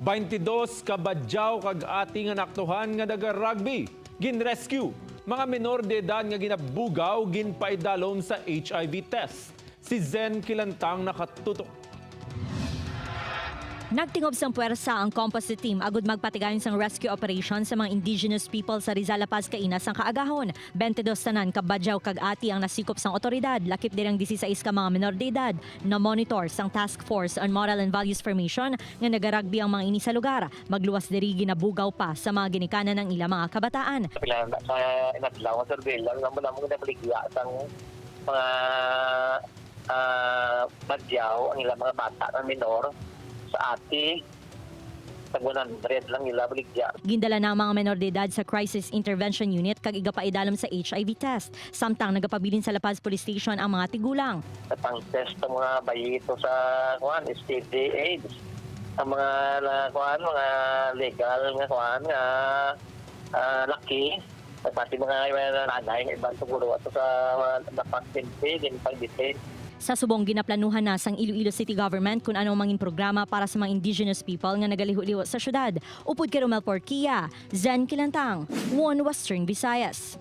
22 ka badyaw kag ating anaktuhan nga naga-rugby. Gin-rescue. Mga menor de edad nga ginabugaw ginpaidalon sa HIV test. Si Zen Kilantang nakatutok. Nagtingob sang puwersa ang composite team agud magpatigayon sang rescue operation sa mga indigenous people sa Rizal La Paz Kainas sang kaagahon. 22 tanan ka badyaw kag ati ang nasikop sang otoridad, lakip dirang 16 ka mga menor de edad na monitor sang Task Force on Moral and Values Formation nga nagarugby ang mga ini sa lugar. Magluwas diri ginabugaw pa sa mga ginikanan ng ilang mga kabataan. Sa inadlaw sa surveillance naman mo na baligya sang mga badyaw ang ilang mga bata na minor sa ati sa 100 lang nila baligya. Gindala na ang mga menor de edad sa Crisis Intervention Unit kag igapaidalom sa HIV test. Samtang nagapabilin sa La Paz Police Station ang mga tigulang. Sa pang-test ng mga bayito sa STD AIDS, ang mga mga legal nga laki at pati mga nanay nga ibang siguro at sa vaccine din pag-detain. Sa subong ginaplanuhan na sang Iloilo City Government kung anong mangin programa para sa mga indigenous people nga nagaliho-liho sa syudad. Upod kay Romel Porquia, Zen Kilantang, One Western Visayas.